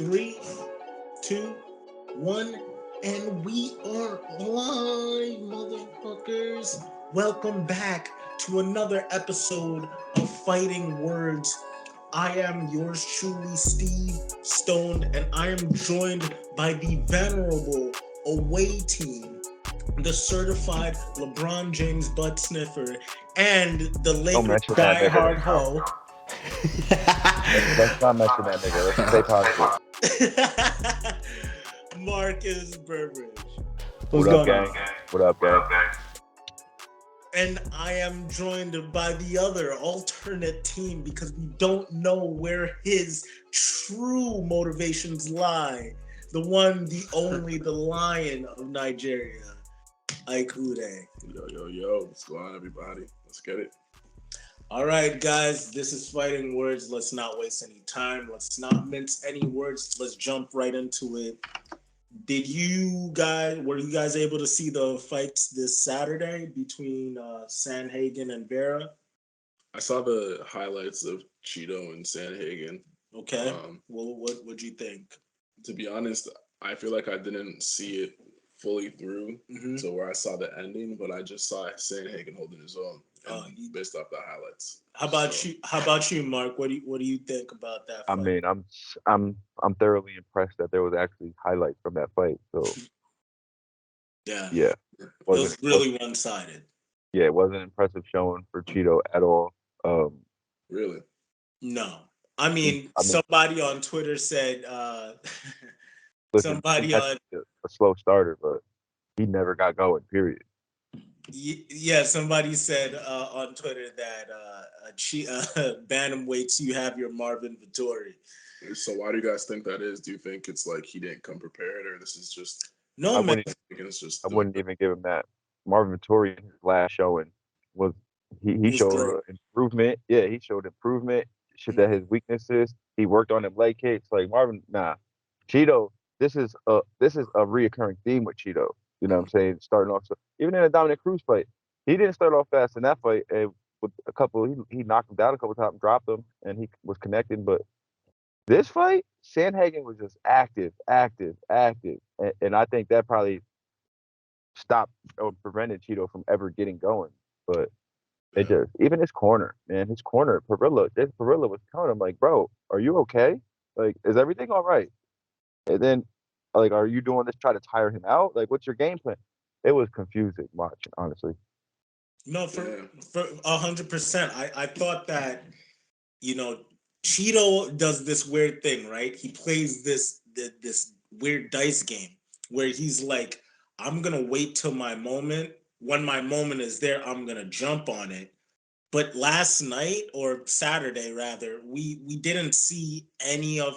Three, two, one, and we are live, motherfuckers. Welcome back to another episode of Fighting Words. I am yours truly, Steve Stoned, and I am joined by the venerable away team, the certified LeBron James butt sniffer, and the Don't Lakers mention that nigga. diehard hoe. Let's not mention that nigga. Let's stay positive. Marcus Burbridge. What up, gang? What up, gang? And I am joined by the other alternate team because we don't know where his true motivations lie. The one, the only, the lion of Nigeria, Aikude. Yo, what's going on, everybody? Let's get it. All right, guys, this is Fighting Words. Let's not waste any time. Let's not mince any words. Let's jump right into it. Were you guys able to see the fights this Saturday between Sanhagen and Vera? I saw the highlights of Cheeto and Sanhagen. Okay. What'd you think? To be honest, I feel like I didn't see it fully through to where I saw the ending, but I just saw Sanhagen holding his own based off the highlights. How about you, Mark? What do you think about that fight? I mean, I'm thoroughly impressed that there was actually highlights from that fight. So yeah, it was really one-sided. Yeah, it wasn't impressive showing for Cheeto at all. Really? No. I mean, somebody on Twitter said listen, a slow starter, but he never got going, period. Yeah, somebody said on Twitter that Bantamweights, you have your Marvin Vittori. So why do you guys think that is? Do you think it's like he didn't come prepared, or this is just... No, I man. I wouldn't even give him that. Marvin Vittori in his last showing was he showed improvement. Yeah, he showed improvement. Shit that his weaknesses. He worked on them leg kicks. Like Marvin, Cheeto. This is a reoccurring theme with Cheeto. You know what I'm saying? Starting off, so even in the Dominic Cruz fight, he didn't start off fast in that fight. And with a couple, he knocked him down a couple times, dropped him, and he was connecting. But this fight, Sanhagen was just active, and I think that probably stopped or prevented Cheeto from ever getting going. But it just, even his corner, Pereira was telling him like, bro, are you okay? Like, is everything all right? And then, like, are you doing this try to tire him out? Like, what's your game plan? It was confusing watching, honestly. No, for 100%. I thought that, Cheeto does this weird thing, right? He plays this weird dice game where he's like, I'm gonna wait till my moment. When my moment is there, I'm gonna jump on it. But last night, or Saturday rather, we didn't see any of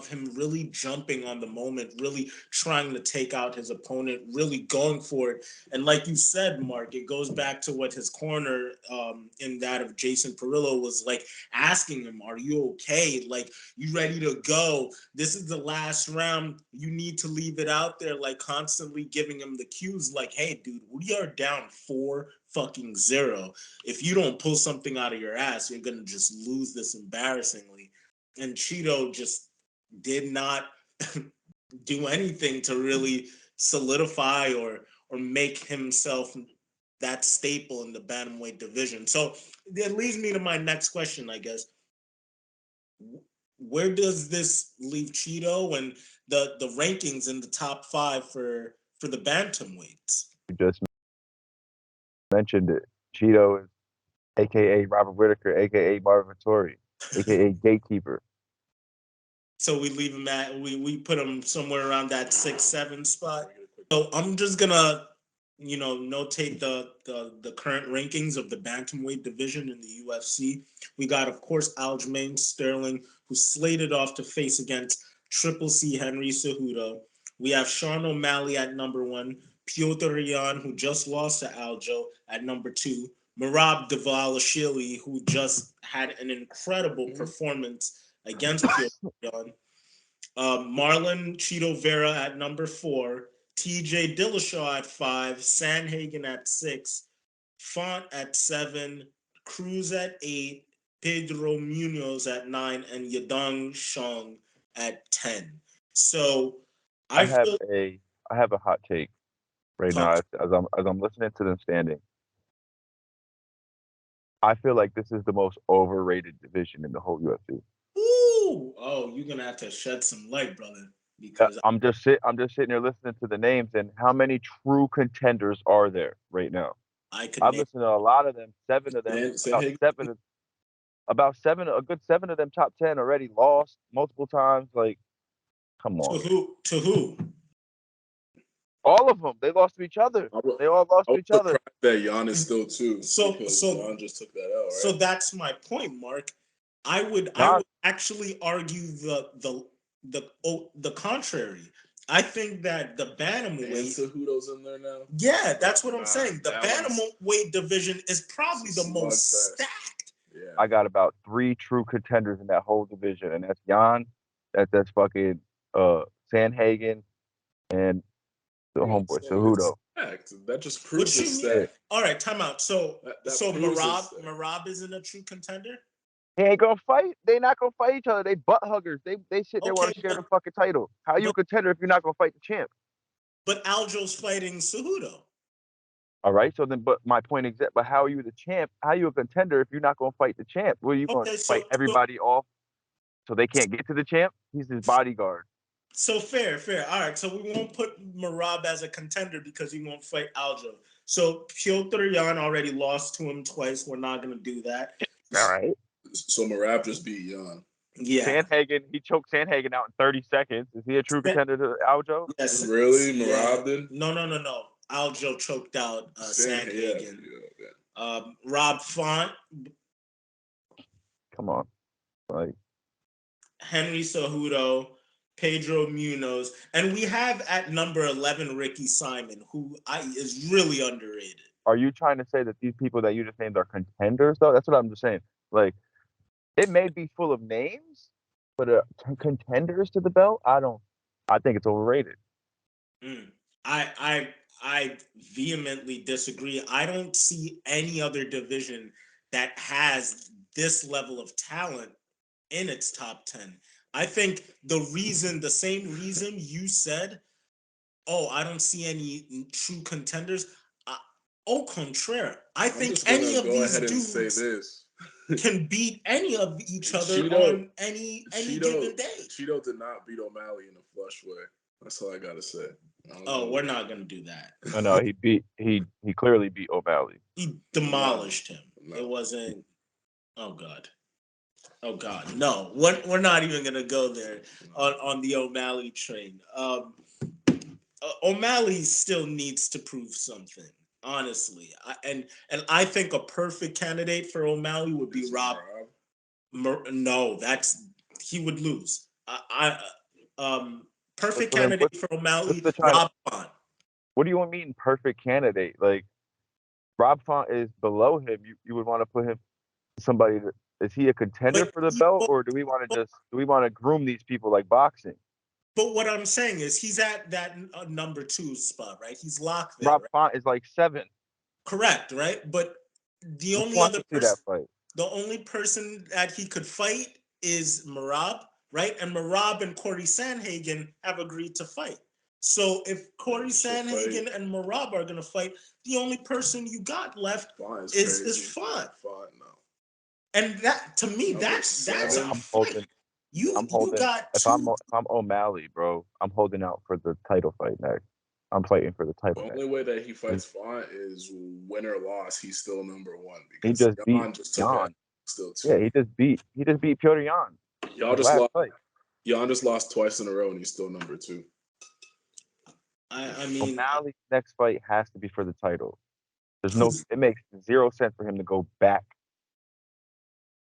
him really jumping on the moment, really trying to take out his opponent, really going for it. And like you said, Mark, it goes back to what his corner in that of Jason Pereira was like asking him, are you okay? Like, you ready to go? This is the last round. You need to leave it out there, like constantly giving him the cues like, hey, dude, we are down 4-0. If you don't pull something out of your ass, you're going to just lose this embarrassingly. And Cheeto just did not do anything to really solidify or make himself that staple in the bantamweight division. So that leads me to my next question, I guess. Where does this leave Cheeto and the rankings in the top 5 for the bantamweights? You just mentioned it. Cheeto is AKA Robert Whitaker, AKA Marvin Vittori, AKA Gatekeeper. So we leave him we put him somewhere around that 6-7 spot. So I'm just gonna, notate the current rankings of the bantamweight division in the UFC. We got, of course, Aljamain Sterling, who's slated off to face against Triple C Henry Cejudo. We have Sean O'Malley at number 1, Piotr Yan, who just lost to Aljo, at number 2, Merab Dvalishvili, who just had an incredible performance against Piotr Yan. Marlon Cheeto Vera at number 4, TJ Dillashaw at 5, Sanhagen at 6, Font at 7, Cruz at 8, Pedro Munoz at 9, and Yadong Shong at 10. So I I have feel a hot take right now talk. as I'm listening to them standing. I feel like this is the most overrated division in the whole UFC. Ooh, oh, you're gonna have to shed some light, brother, because I'm just sitting there listening to the names and how many true contenders are there right now? I could I've name listened to a lot of them, seven of them, about seven, a good seven of them top 10 already lost multiple times. Like, come to on. who to who. All of them. They lost to each other. They all lost I to was each other. surprised that Jan is still too. So Because so Jan just took that out, right? so that's my point, Mark. I would actually argue the contrary. I think that the And bantamweight, Cejudo's in there now. yeah, that's what I'm saying. The bantamweight division is probably the most stacked. Yeah. I got about 3 true contenders in that whole division, and that's Jan, that's fucking Sanhagen, and the homeboy Cejudo. That just proves it's stacked. All right, time out. So that Merab isn't a true contender? They ain't gonna fight. They not gonna fight each other. They butt huggers. They sit there want to share the fucking title. How you a contender if you're not gonna fight the champ? But Aljo's fighting Cejudo. All right. So then, but my point is that, but how are you the champ? How are you a contender if you're not gonna fight the champ? What are you gonna fight everybody off so they can't get to the champ? He's his bodyguard. So fair. All right. So we won't put Merab as a contender because he won't fight Aljo. So Piotr Jan already lost to him twice. We're not gonna do that. All right. So Merab just beat Jan. Yeah. Sanhagen, he choked Sanhagen out in 30 seconds. Is he a true contender to Aljo? Yes. Really? Merab did? No. Aljo choked out Sanhagen. Rob Font. Come on. Like Henry Cejudo, Pedro Munoz, and we have at number 11 Ricky Simon, who is really underrated. Are you trying to say that these people that you just named are contenders, though? That's what I'm just saying. Like, it may be full of names, but contenders to the belt, I think it's overrated. I vehemently disagree. I don't see any other division that has this level of talent in its top 10. I think the same reason you said, oh, I don't see any true contenders. Au contraire, I think any of these dudes can beat any of each other on any given day. Cheeto did not beat O'Malley in a flush way. That's all I gotta say. We're not gonna do that. No, he clearly beat O'Malley. He demolished him. It wasn't. Oh God, no. We're not even gonna go there on the O'Malley train. O'Malley still needs to prove something, honestly. And I think a perfect candidate for O'Malley would be Rob. No, he would lose. Perfect candidate for O'Malley, Rob Font. What do you mean perfect candidate? Like Rob Font is below him. You would want to put him somebody that is he a contender for the belt, or do we want to groom these people like boxing? But what I'm saying is he's at that number 2 spot, right? He's locked there. Rob Font is like 7. Correct, right? But the only person that he could fight is Merab, right? And Merab and Corey Sanhagen have agreed to fight. So if Corey Sanhagen and Merab are going to fight, the only person you got left is Font. And that, to me, that's a fight. If I'm O'Malley, bro, I'm holding out for the title fight next. I'm fighting for the title. The only way that he fights Font is win or loss. He's still number 1 because he just beat Jan. Still 2. Yeah, he just beat Piotr Jan. Jan just lost twice in a row, and he's still number 2. I mean, O'Malley's next fight has to be for the title. It makes zero sense for him to go back.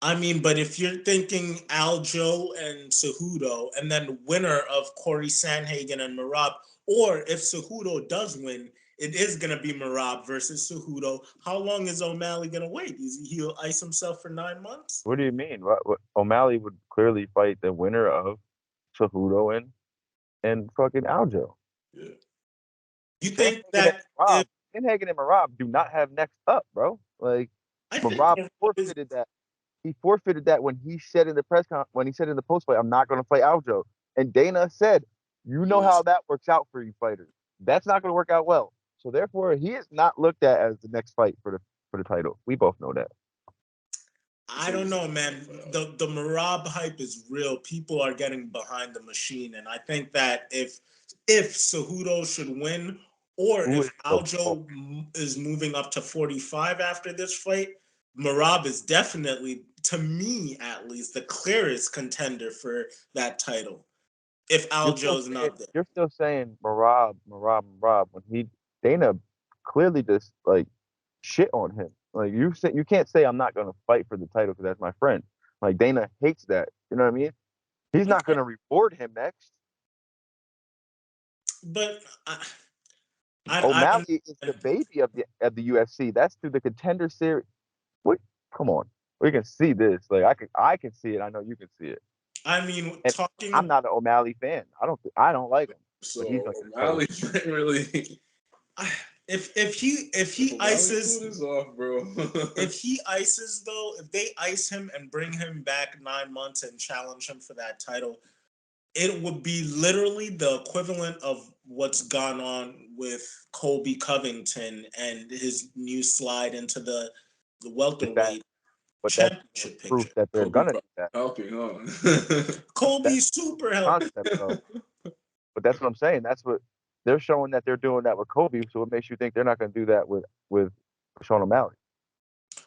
I mean, but if you're thinking Aljo and Cejudo, and then winner of Corey Sanhagen and Merab, or if Cejudo does win, it is going to be Merab versus Cejudo. How long is O'Malley going to wait? He'll ice himself for 9 months? What do you mean? What O'Malley would clearly fight the winner of Cejudo and fucking Aljo. Yeah. You think that Sanhagen and Merab do not have next up, bro? Like Merab forfeited that. He forfeited that when he said in the when he said in the post fight, I'm not going to fight Aljo. And Dana said, you know how that works out for you fighters. That's not going to work out well. So therefore, he is not looked at as the next fight for the title. We both know that. I don't know, man. The Merab hype is real. People are getting behind the machine, and I think that if Cejudo should win, or if Aljo is moving up to 45 after this fight, Merab is definitely, to me at least, the clearest contender for that title. If Aljo's not there, you're still saying Merab when Dana clearly just like shit on him. Like you can't say I'm not gonna fight for the title because that's my friend. Like Dana hates that. You know what I mean? He's not gonna reward him next. But O'Malley is the baby of the UFC. That's through the Contender Series. What? Come on, we can see this. Like I can see it. I know you can see it. I mean, and I'm not an O'Malley fan. I don't like him. So O'Malley really. If he ices off, bro. if he ices though, if they ice him and bring him back 9 months and challenge him for that title, it would be literally the equivalent of what's gone on with Colby Covington and his new slide into the welterweight championship picture. Proof that they're gonna do that. Helping, huh? Colby's super helping. But that's what I'm saying. That's what they're showing that they're doing that with Colby. So it makes you think they're not going to do that with Sean O'Malley.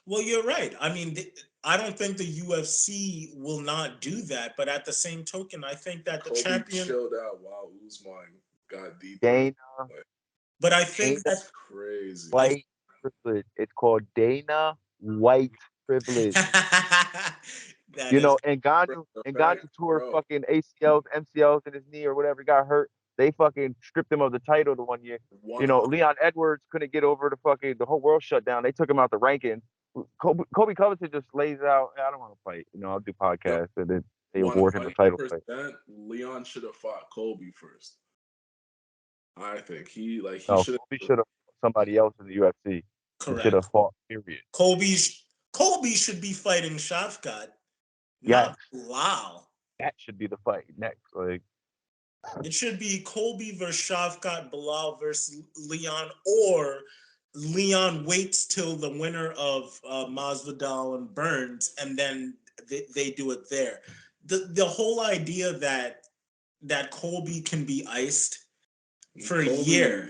Well, you're right. I mean, I don't think the UFC will not do that. But at the same token, I think that the Colby champion chilled out while Usman got deep. Dana. But I think that's crazy. White privilege. It's called Dana White privilege. You know, and Ngannou tore fucking ACLs, MCLs in his knee or whatever, got hurt. They fucking stripped him of the title the 1 year. You know, Leon Edwards couldn't get over the whole world shut down. They took him out the rankings. Colby Covington just lays out, I don't want to fight. You know, I'll do podcasts and then they award him the title fight. Leon should have fought Colby first. I think he should have somebody else in the UFC. Correct. He should have fought, period. Colby should be fighting Shavkat. Not Bilal. That should be the fight next. Like it should be Colby versus Shavkat, Bilal versus Leon, or Leon waits till the winner of Masvidal and Burns, and then they do it there. The whole idea that Colby can be iced for a year.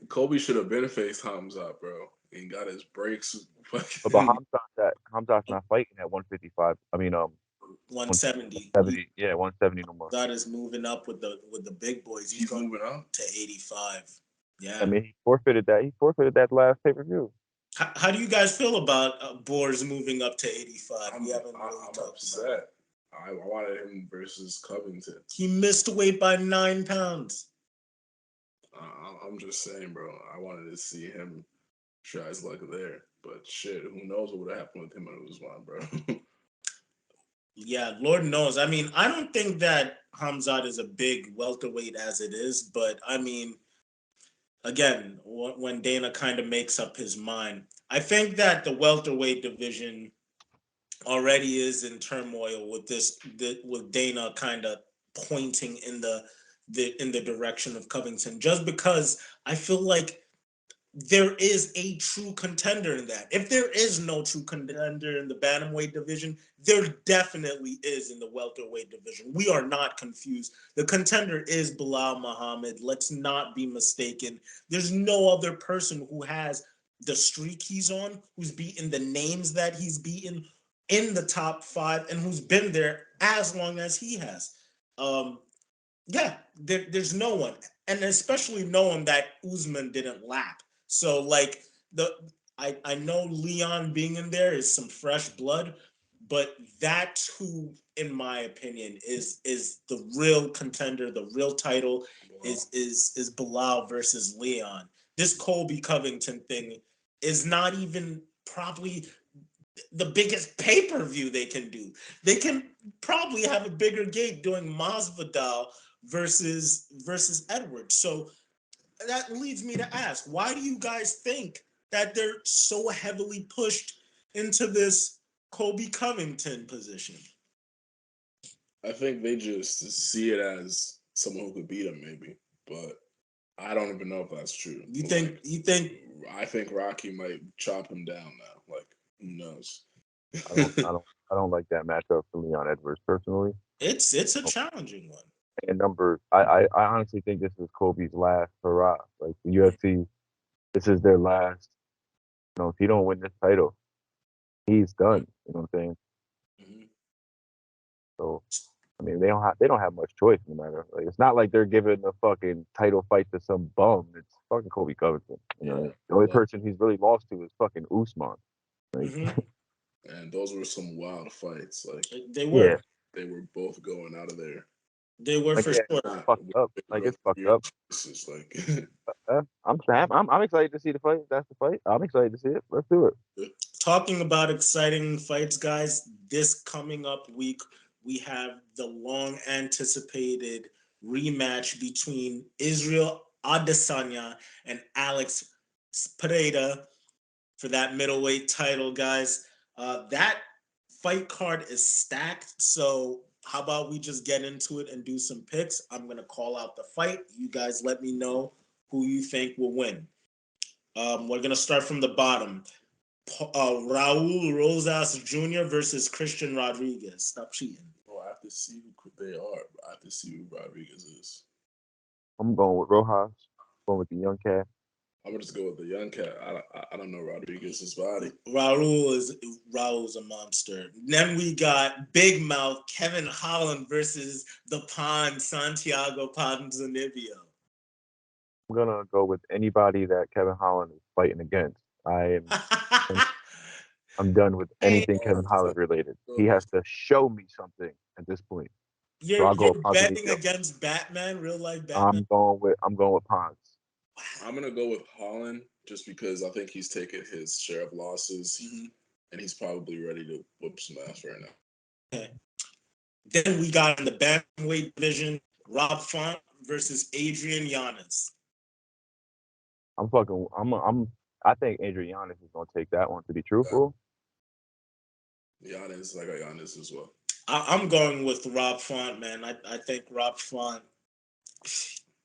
Colby should have been faced Hamza, bro. He got his breaks. But Hamza's not fighting at 155. I mean, 170. 170. Yeah, 170 no more. God is moving up with the big boys. He's moving up to 85. Yeah. I mean, he forfeited that last pay-per-view. How do you guys feel about Boers moving up to 85? I'm upset. I wanted him versus Covington. He missed weight by 9 pounds. I'm just saying, bro. I wanted to see him try his luck there. But shit, who knows what would have happened with him and Usman, bro. Yeah, Lord knows. I mean, I don't think that Hamzat is a big welterweight as it is, but I mean, again, when Dana kind of makes up his mind, I think that the welterweight division already is in turmoil with with Dana kind of pointing in the direction of Covington, just because I feel like there is a true contender in that. If there is no true contender in the bantamweight division, there definitely is in the welterweight division. We are not confused. The contender is Bilal Muhammad. Let's not be mistaken. There's no other person who has the streak he's on, who's beaten the names that he's beaten in the top 5, and who's been there as long as he has. There's no one, and especially knowing that Usman didn't lap. So like I know Leon being in there is some fresh blood, but that's who, in my opinion, is the real contender. The real title is Bilal versus Leon. This Colby Covington thing is not even probably the biggest pay-per-view they can do. They can probably have a bigger gate doing Masvidal versus Edwards. So that leads me to ask, why do you guys think that they're so heavily pushed into this Colby Covington position? I think they just see it as someone who could beat him, maybe, but I don't even know if that's true. You think? I think Rocky might chop him down now. Like, who knows? I don't like that matchup for Leon Edwards personally. It's a challenging one. And numbers, I honestly think this is Kobe's last hurrah. Like the UFC, this is their last. You know, if he don't win this title, he's done. You know what I'm saying? Mm-hmm. So, I mean, they don't have much choice no matter. Like, it's not like they're giving a fucking title fight to some bum. It's fucking Kobe Covington. You know, the only person he's really lost to is fucking Usman. Like, and those were some wild fights. Like they were. They were both going out of there. They were, like, for sure. It's fucked up. Like, it's fucked up. It's like I'm excited to see the fight. That's the fight. I'm excited to see it. Let's do it. Talking about exciting fights, guys, this coming up week, we have the long anticipated rematch between Israel Adesanya and Alex Pereira for that middleweight title, guys. That fight card is stacked, so how about we just get into it and do some picks? I'm going to call out the fight. You guys let me know who you think will win. We're going to start from the bottom. Raul Rosas Jr. versus Christian Rodriguez. Stop cheating. Bro, I have to see who they are. I have to see who Rodriguez is. I'm going with Rojas. Going with the young cat. I'm gonna just go with the young cat. I don't know Rodriguez's body. Raul's a monster. Then we got Big Mouth Kevin Holland versus the Pawn Santiago Ponzinibbio. I'm gonna go with anybody that Kevin Holland is fighting against. I'm done with anything Kevin Holland related. He has to show me something at this point. You're betting against Batman, real life Batman. I'm going with Pons. I'm gonna go with Holland just because I think he's taken his share of losses, and he's probably ready to whoop some ass right now. Okay. Then we got in the Bantamweight division, Rob Font versus Adrian Yanez. I think Adrian Yanez is gonna take that one, to be truthful. Yanez, I got Yanez as well. I'm going with Rob Font, man. I think Rob Font,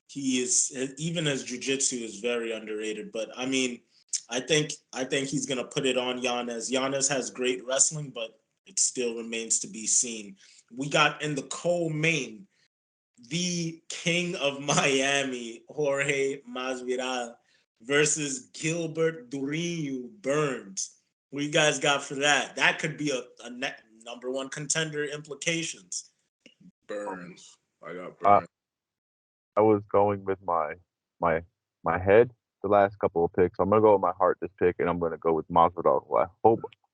he is, even his jiu-jitsu is very underrated. But I mean, I think he's gonna put it on Yanez. Yanez has great wrestling, but it still remains to be seen. We got in the co-main, the king of Miami, Jorge Masvidal versus Gilbert Durinho Burns. What you guys got for that? That could be a number one contender implications. Burns. I got Burns. I was going with my head the last couple of picks. I'm gonna go with my heart this pick, and I'm gonna go with Masvidal,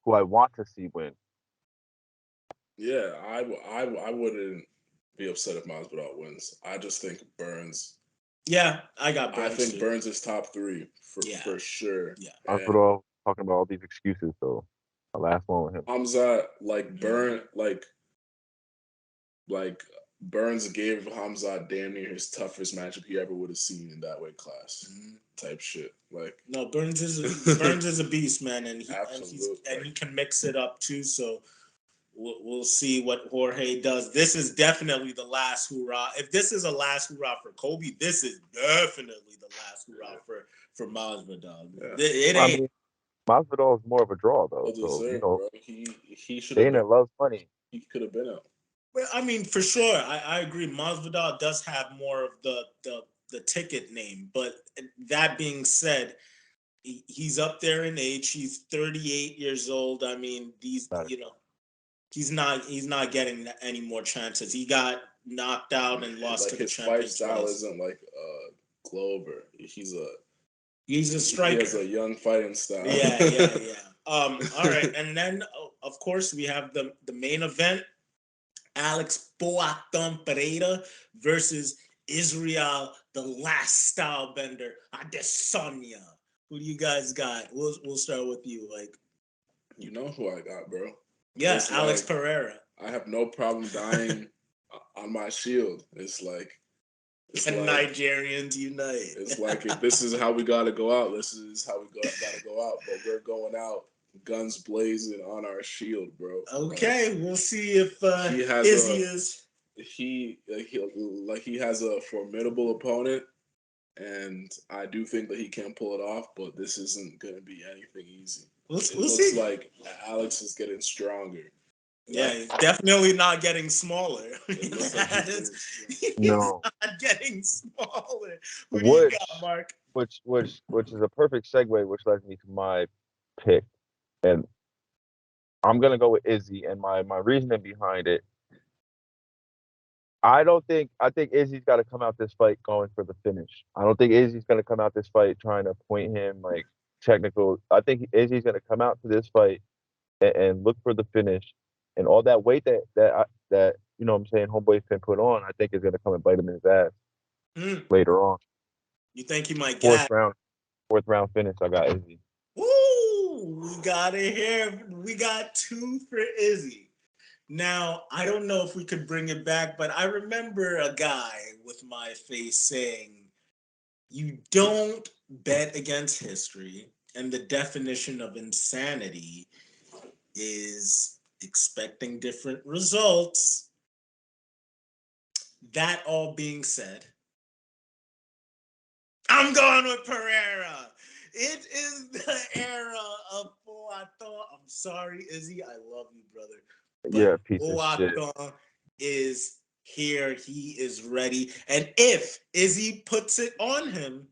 who I want to see win. Yeah, I wouldn't be upset if Masvidal wins. I just think Burns. Yeah, I got Burns. I think too. Burns is top 3 for sure. Yeah, Masvidal talking about all these excuses, so the last one with him. Hamzat, like Burns gave Hamzat damn near his toughest matchup he ever would have seen in that weight class. Type shit. Like, no, Burns is a beast, man, and he can mix it up too. So we'll see what Jorge does. This is definitely the last hurrah. If this is a last hurrah for Kobe, this is definitely the last hurrah for Masvidal. Yeah. It ain't. Masvidal is more of a draw, though. So, you know, bro. He should have been. Loves money. He could have been out. Well, I mean, for sure, I agree. Masvidal does have more of the ticket name, but that being said, he's up there in age. He's 38 years old. I mean, he's not getting any more chances. He got knocked out and lost to the champion. His fight style isn't like Glover. He's a striker. He has a young fighting style. Yeah. All right, and then of course we have the main event. Alex Poatan Pereira versus Israel, the Last StyleBender, Adesanya. Who do you guys got? We'll start with you. Like, you know who I got, bro. Yeah, it's Alex Pereira. I have no problem dying on my shield. It's like Nigerians unite. It's like, if this is how we gotta go out, this is how we gotta go out. But we're going out guns blazing on our shield, bro. Okay, we'll see if Izzy is. He has a formidable opponent, and I do think that he can pull it off. But this isn't going to be anything easy. We'll it looks see. like Alex is getting stronger. Yeah, he's definitely not getting smaller. He's no, not getting smaller. Who do you got, Mark? Which is a perfect segue, which led me to my pick, and I'm gonna go with Izzy. And my reasoning behind it, I think Izzy's got to come out this fight going for the finish. I don't think Izzy's gonna come out this fight trying to point him like technical. I think Izzy's gonna come out to this fight and look for the finish, and all that weight that you know what I'm saying homeboy's been put on, I think is gonna come and bite him in his ass later on. You think he might get fourth round finish? I got Izzy. Woo! We got it here. We got 2 for Izzy. Now, I don't know if we could bring it back, but I remember a guy with my face saying, you don't bet against history, and the definition of insanity is expecting different results. That all being said, I'm going with Pereira. It is the era of Poatan. I'm sorry, Izzy. I love you, brother. But piece of shit. Poatan is here. He is ready. And if Izzy puts it on him,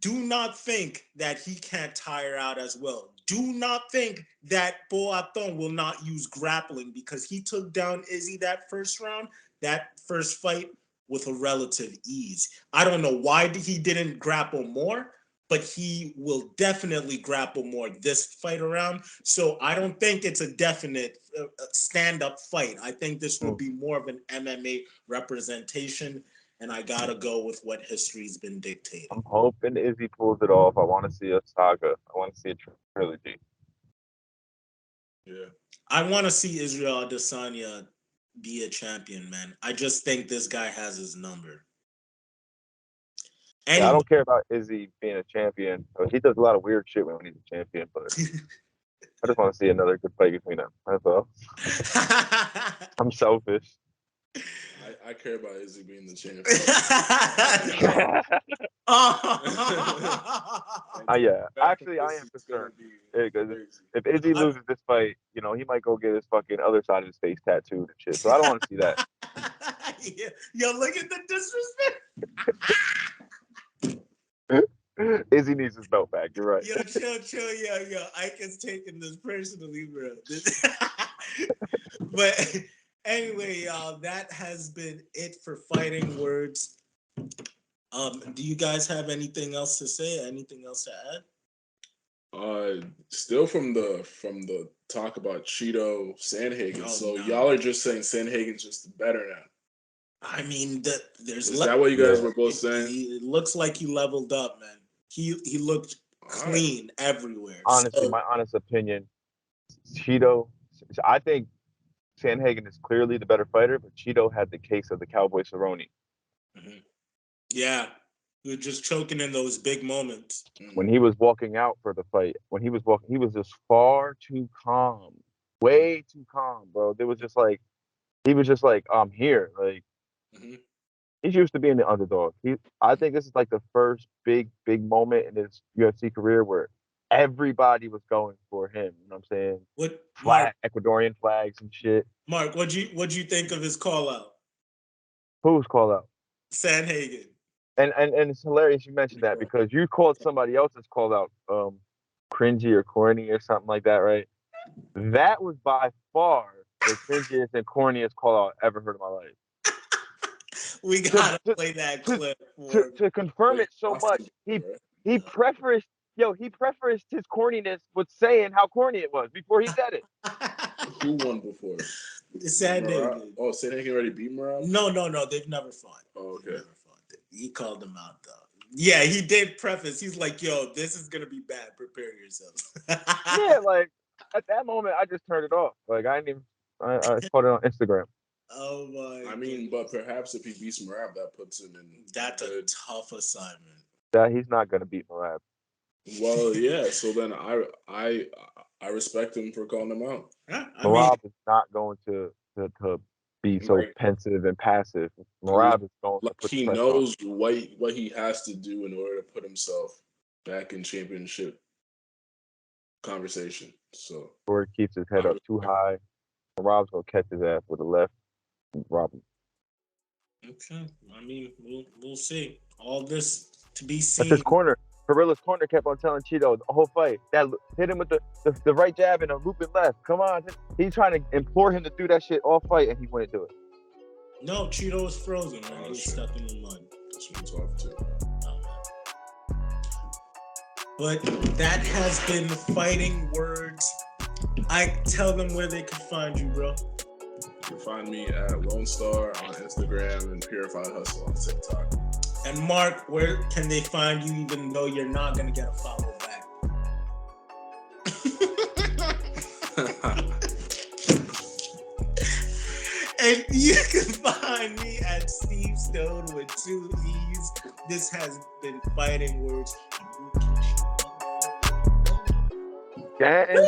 do not think that he can't tire out as well. Do not think that Poatan will not use grappling, because he took down Izzy that first round, that first fight, with a relative ease. I don't know why he didn't grapple more, but he will definitely grapple more this fight around. So I don't think it's a definite stand-up fight. I think this will be more of an MMA representation, and I gotta go with what history's been dictating. I'm hoping Izzy pulls it off. I want to see a saga. I want to see a trilogy. Yeah. I want to see Israel Adesanya be a champion, man. I just think this guy has his number. Yeah, I don't care about Izzy being a champion. He does a lot of weird shit when he's a champion, but I just want to see another good fight between them. That's all. I'm selfish. I care about Izzy being the champion. Yeah, actually, I am concerned. Because if Izzy loses this fight, you know, he might go get his fucking other side of his face tattooed and shit. So I don't want to see that. Yo, look at the disrespect. Izzy needs his belt back. You're right. Yo, chill. Yo. Ike is taking this personally, bro. But anyway, y'all, that has been it for Fighting Words. Do you guys have anything else to say? Anything else to add? Still from the talk about Cheeto Sandhagen. Y'all are just saying Sandhagen's just better now. I mean, there's. Is that what you guys were both saying? It looks like he leveled up, man. He looked clean everywhere. Honestly, my honest opinion, Cheeto. I think Sandhagen is clearly the better fighter, but Cheeto had the case of the Cowboy Cerrone. Mm-hmm. Yeah, he was just choking in those big moments. When he was walking out for the fight, he was just far too calm, way too calm, bro. He was just like, I'm here. Like, he's used to being the underdog. I think this is like the first big moment in his UFC career where everybody was going for him. You know what I'm saying? Ecuadorian flags and shit. Mark, what'd you think of his call out? Who's call out? Sandhagen. And it's hilarious you mentioned that, because you called somebody else's call out cringy or corny or something like that, right? That was by far the cringiest and corniest call out I ever heard in my life. We gotta play that clip to confirm it so much. He prefaced his corniness with saying how corny it was before he said it. Who won before? Sandhagen. Oh, Sandhagen already beat Morales? No, they've never fought. Oh, okay. He called him out though. Yeah, he did preface. He's like, "Yo, this is gonna be bad. Prepare yourselves." Yeah, like at that moment, I just turned it off. Like I didn't even. I put it on Instagram. Oh my! I mean, but perhaps if he beats Marab, that puts him in. That's a tough assignment. That he's not gonna beat Marab. Well, yeah. So then I respect him for calling him out. Yeah, Marab is not going to be so Like, pensive and passive. Marab is going to put the he pressure on. knows what he has to do in order to put himself back in championship conversation. So Or he keeps his head up too high. Marab's gonna catch his ass with a left and rob him. Okay, I mean, we'll see. All this to be But seen. this corner, Perilla's corner kept on telling Cheeto the whole fight that hit him with the right jab and a looping left. Come on, he's trying to implore him to do that shit all fight, and he wouldn't do it. No, Cheeto was frozen, man. Oh, He was shit. stuck in the mud. this one's off too. But that has been Fighting Words. I tell them where they can find you, bro. You can find me at Lone Star on Instagram and Purified Hustle on TikTok. And Mark, where can they find you even though you're not going to get a follow back? And you can find me at Steve Stone with 2 E's. This has been Fighting Words. Yeah.